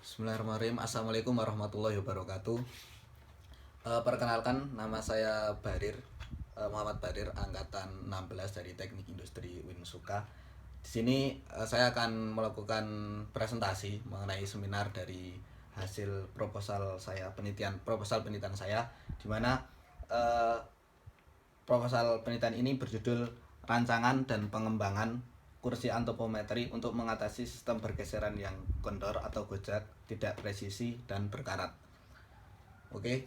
Bismillahirrahmanirrahim. Assalamualaikum warahmatullahi wabarakatuh. Perkenalkan, nama saya Muhammad Barir, angkatan 16 dari Teknik Industri Winsuka. Di sini saya akan melakukan presentasi mengenai seminar dari hasil proposal penelitian saya, di mana proposal penelitian ini berjudul Rancangan dan Pengembangan Kursi Antropometri untuk mengatasi sistem pergeseran yang kendor atau gojak, tidak presisi dan berkarat. Oke,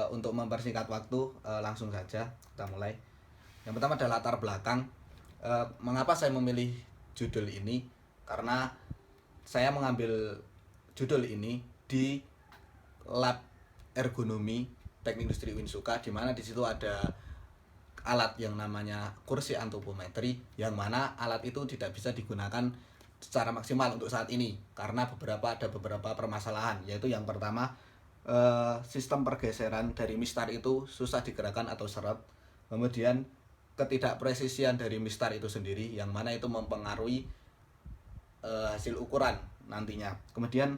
untuk mempersingkat waktu, langsung saja kita mulai. Yang pertama adalah latar belakang. Mengapa saya memilih judul ini? Karena saya mengambil judul ini di lab ergonomi Teknik Industri Winsuka, di mana di situ ada alat yang namanya kursi antropometri, yang mana alat itu tidak bisa digunakan secara maksimal untuk saat ini karena ada beberapa permasalahan, yaitu yang pertama, sistem pergeseran dari mistar itu susah digerakkan atau seret. Kemudian ketidakpresisian dari mistar itu sendiri, yang mana itu mempengaruhi hasil ukuran nantinya. Kemudian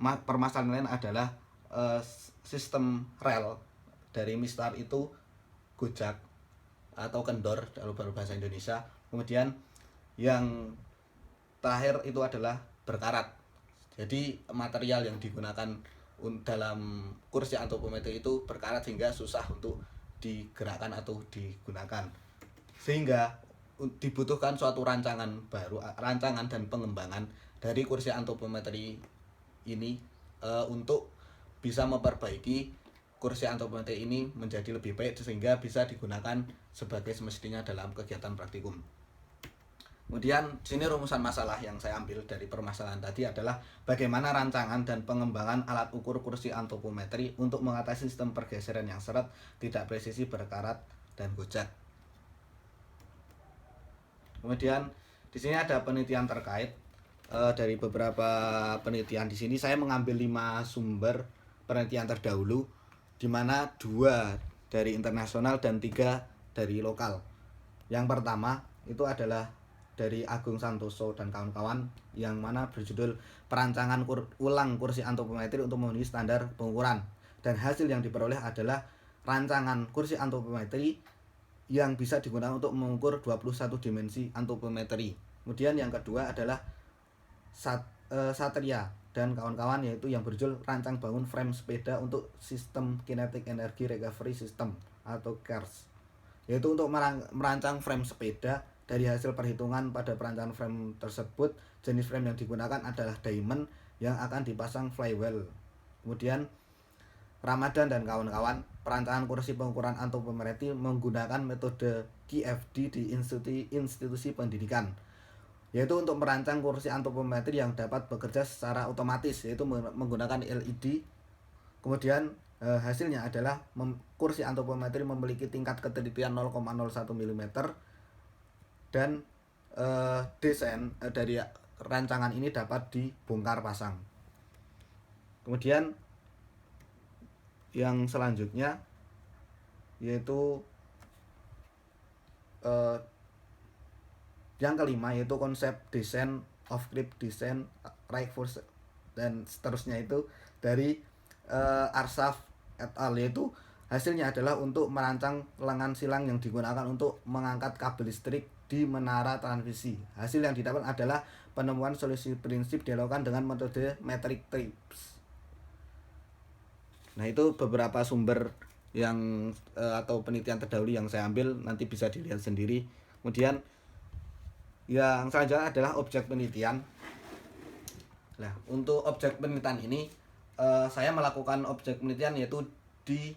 permasalahan lain adalah sistem rel dari mistar itu gojak atau kendor kalau bahasa Indonesia. Kemudian yang terakhir itu adalah berkarat. Jadi material yang digunakan dalam kursi antropometri itu berkarat sehingga susah untuk digerakkan atau digunakan. Sehingga dibutuhkan suatu rancangan dan pengembangan dari kursi antropometri ini untuk bisa memperbaiki kursi antropometri ini menjadi lebih baik sehingga bisa digunakan sebagai semestinya dalam kegiatan praktikum. Kemudian sini rumusan masalah yang saya ambil dari permasalahan tadi adalah bagaimana rancangan dan pengembangan alat ukur kursi antropometri untuk mengatasi sistem pergeseran yang seret, tidak presisi, berkarat, dan gojak. Kemudian di sini ada penelitian terkait dari beberapa penelitian. Di sini saya mengambil 5 sumber penelitian terdahulu, di mana 2 dari internasional dan 3 dari lokal. Yang pertama itu adalah dari Agung Santoso dan kawan-kawan, yang mana berjudul Perancangan ulang kursi antropometri untuk memenuhi standar pengukuran. Dan hasil yang diperoleh adalah rancangan kursi antropometri yang bisa digunakan untuk mengukur 21 dimensi antropometri. Kemudian yang kedua adalah Satria dan kawan-kawan, yaitu yang berjudul Rancang Bangun Frame Sepeda untuk Sistem Kinetic Energy Recovery System atau KERS, yaitu untuk merancang frame sepeda. Dari hasil perhitungan pada perancangan frame tersebut, jenis frame yang digunakan adalah diamond yang akan dipasang flywheel. Kemudian Ramadan dan kawan-kawan, perancangan kursi pengukuran antropometri menggunakan metode QFD di institusi pendidikan, yaitu untuk merancang kursi antropometri yang dapat bekerja secara otomatis, yaitu menggunakan LED. Kemudian hasilnya adalah kursi antropometri memiliki tingkat ketelitian 0,01 mm dan desain dari rancangan ini dapat dibongkar pasang. Kemudian yang selanjutnya yaitu yang kelima, yaitu konsep desain of grip design, right force dan seterusnya, itu dari Arsaf et al. Yaitu hasilnya adalah untuk merancang lengan silang yang digunakan untuk mengangkat kabel listrik di menara transmisi. Hasil yang didapat adalah penemuan solusi prinsip dilakukan dengan metode metric trips. Nah, itu beberapa sumber yang atau penelitian terdahulu yang saya ambil, nanti bisa dilihat sendiri. Kemudian yang selanjutnya adalah objek penelitian. Nah, untuk objek penelitian ini saya melakukan objek penelitian yaitu di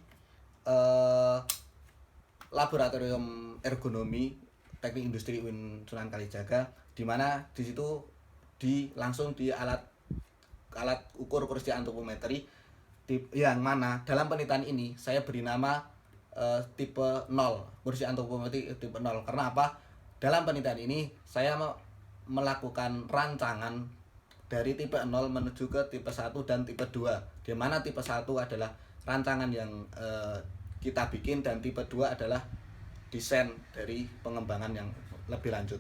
laboratorium ergonomi Teknik Industri Sunan Kalijaga, di mana di situ langsung di alat ukur kursi antropometri, yang mana dalam penelitian ini saya beri nama tipe 0, kursi antropometri tipe 0. Karena apa? Dalam penelitian ini saya melakukan rancangan dari tipe 0 menuju ke tipe 1 dan tipe 2, di mana tipe 1 adalah rancangan yang kita bikin dan tipe 2 adalah desain dari pengembangan yang lebih lanjut.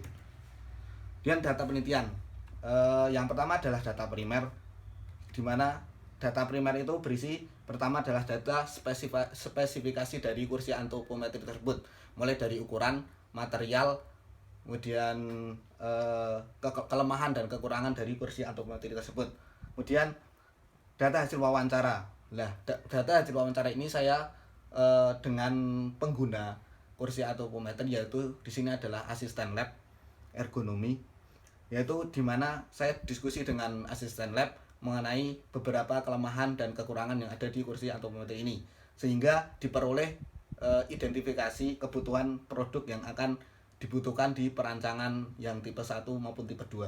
Dan data penelitian, yang pertama adalah data primer. di mana data primer itu berisi pertama adalah data spesifikasi dari kursi antropometri tersebut, mulai dari ukuran, material, kemudian kelemahan dan kekurangan dari kursi antropometri tersebut. Kemudian data hasil wawancara. Nah, data hasil wawancara ini saya dengan pengguna kursi antropometri, yaitu di sini adalah asisten lab ergonomi, yaitu di mana saya diskusi dengan asisten lab mengenai beberapa kelemahan dan kekurangan yang ada di kursi antropometri ini, sehingga diperoleh identifikasi kebutuhan produk yang akan dibutuhkan di perancangan yang tipe 1 maupun tipe 2,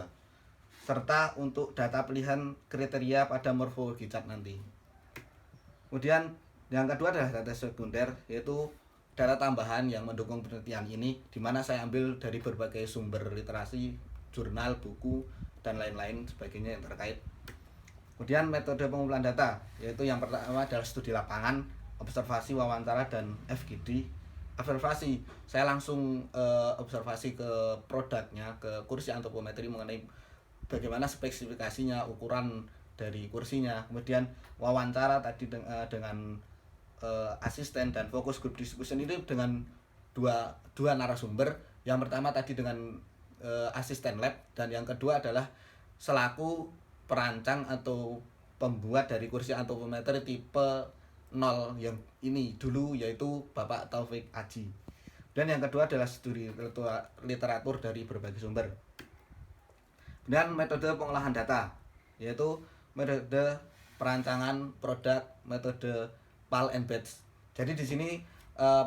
serta untuk data pilihan kriteria pada morfologi cat nanti. Kemudian yang kedua adalah data sekunder, yaitu data tambahan yang mendukung penelitian ini, di mana saya ambil dari berbagai sumber literasi, jurnal, buku, dan lain-lain sebagainya yang terkait. Kemudian metode pengumpulan data, yaitu yang pertama adalah studi lapangan, observasi, wawancara, dan FGD. Observasi, saya langsung observasi ke produknya, ke kursi antropometri mengenai bagaimana spesifikasinya, ukuran dari kursinya. Kemudian wawancara tadi dengan asisten, dan fokus group discussion itu dengan dua narasumber. Yang pertama tadi dengan asisten lab, dan yang kedua adalah selaku perancang atau pembuat dari kursi antropometri tipe 0 yang ini dulu, yaitu Bapak Taufik Aji. Dan yang kedua adalah studi literatur dari berbagai sumber. Dan metode pengolahan data, yaitu metode perancangan produk, metode PAL and batch. Jadi di sini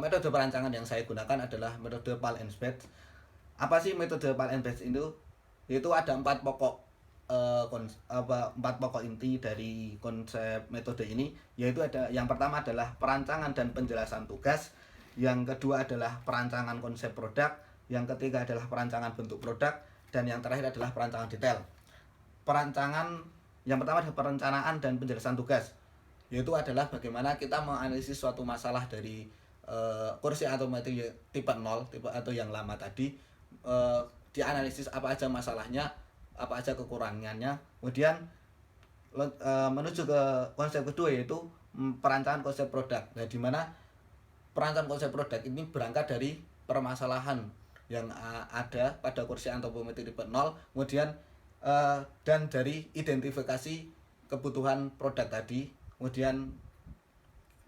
metode perancangan yang saya gunakan adalah metode PAL and batch. Apa sih metode PAL and batch itu? Yaitu ada 4 pokok inti dari konsep metode ini, yaitu ada yang pertama adalah perancangan dan penjelasan tugas, yang kedua adalah perancangan konsep produk, yang ketiga adalah perancangan bentuk produk, dan yang terakhir adalah perancangan detail. Perancangan yang pertama adalah perencanaan dan penjelasan tugas, yaitu adalah bagaimana kita menganalisis suatu masalah dari kursi antropometri tipe 0, tipe atau yang lama tadi, dianalisis apa aja masalahnya, apa aja kekurangannya. Kemudian menuju ke konsep kedua, yaitu perancangan konsep produk. Nah, di mana perancangan konsep produk ini berangkat dari permasalahan yang ada pada kursi antropometri tipe 0, kemudian dan dari identifikasi kebutuhan produk tadi. Kemudian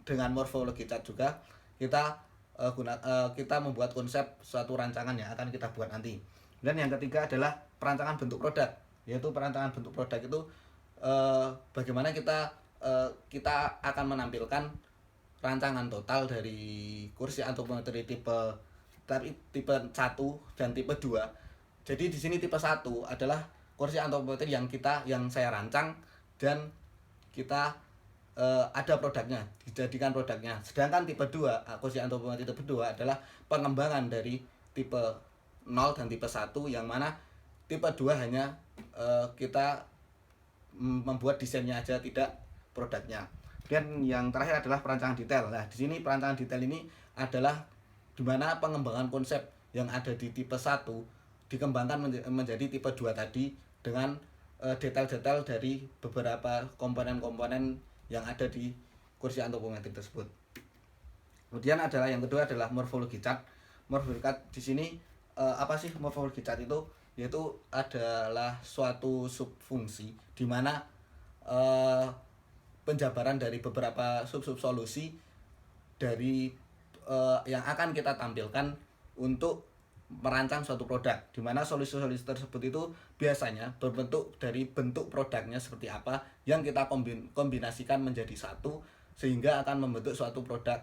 dengan morfologi cat juga kita kita membuat konsep suatu rancangan yang akan kita buat nanti. Dan yang ketiga adalah perancangan bentuk produk, yaitu perancangan bentuk produk itu bagaimana kita akan menampilkan rancangan total dari kursi antropometri tipe 1 dan tipe 2. Jadi di sini tipe 1 adalah kursi antropometri yang saya rancang dan kita ada produknya, dijadikan produknya. Sedangkan tipe 2, kursi antropometri tipe 2 adalah pengembangan dari tipe 0 dan tipe 1, yang mana tipe 2 hanya kita membuat desainnya aja, tidak produknya. Dan yang terakhir adalah perancangan detail. Nah, di sini perancangan detail ini adalah di mana pengembangan konsep yang ada di tipe 1 dikembangkan menjadi tipe 2 tadi, dengan detail-detail dari beberapa komponen-komponen yang ada di kursi antropometri tersebut. Kemudian adalah yang kedua adalah morfologi cat. Morfologi cat di sini apa sih morfologi cat itu? Yaitu adalah suatu subfungsi di mana penjabaran dari beberapa sub-sub solusi dari yang akan kita tampilkan untuk merancang suatu produk, di mana solusi-solusi tersebut itu biasanya berbentuk dari bentuk produknya seperti apa yang kita kombinasikan menjadi satu, sehingga akan membentuk suatu produk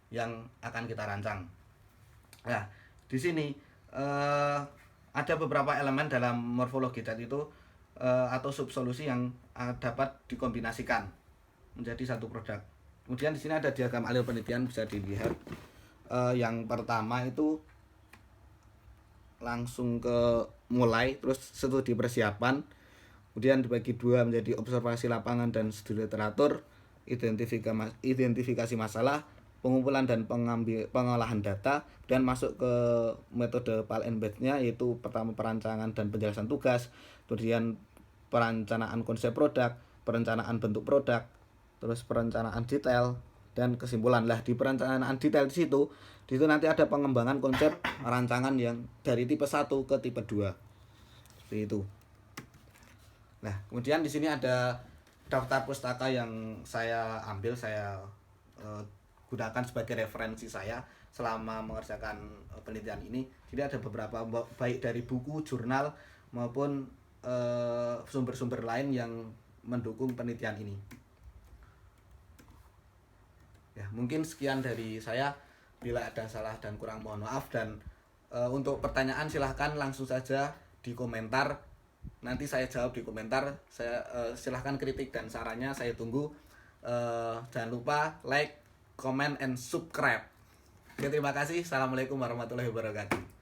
yang akan kita rancang. Nah, di sini ada beberapa elemen dalam morfologi cat itu atau subsolusi yang dapat dikombinasikan menjadi satu produk. Kemudian di sini ada diagram alur penelitian, bisa dilihat. Yang pertama itu langsung ke mulai, terus studi persiapan, kemudian dibagi dua menjadi observasi lapangan dan studi literatur, identifikasi masalah, pengumpulan dan pengolahan data, dan masuk ke metode PAL and batch-nya, yaitu pertama perancangan dan penjelasan tugas, kemudian perencanaan konsep produk, perencanaan bentuk produk, terus perencanaan detail, dan kesimpulan. Lah di perencanaan detail di situ nanti ada pengembangan konsep rancangan yang dari tipe 1 ke tipe 2. Seperti itu. Nah, kemudian di sini ada daftar pustaka yang saya ambil, saya gunakan sebagai referensi saya selama mengerjakan penelitian ini. Jadi ada beberapa, baik dari buku, jurnal maupun sumber-sumber lain yang mendukung penelitian ini. Ya, mungkin sekian dari saya. Bila ada salah dan kurang mohon maaf, dan untuk pertanyaan silahkan langsung saja di komentar. Nanti saya jawab di komentar. Saya silahkan kritik dan sarannya saya tunggu. Jangan lupa like, comment, and subscribe. Oke, terima kasih. Assalamualaikum warahmatullahi wabarakatuh.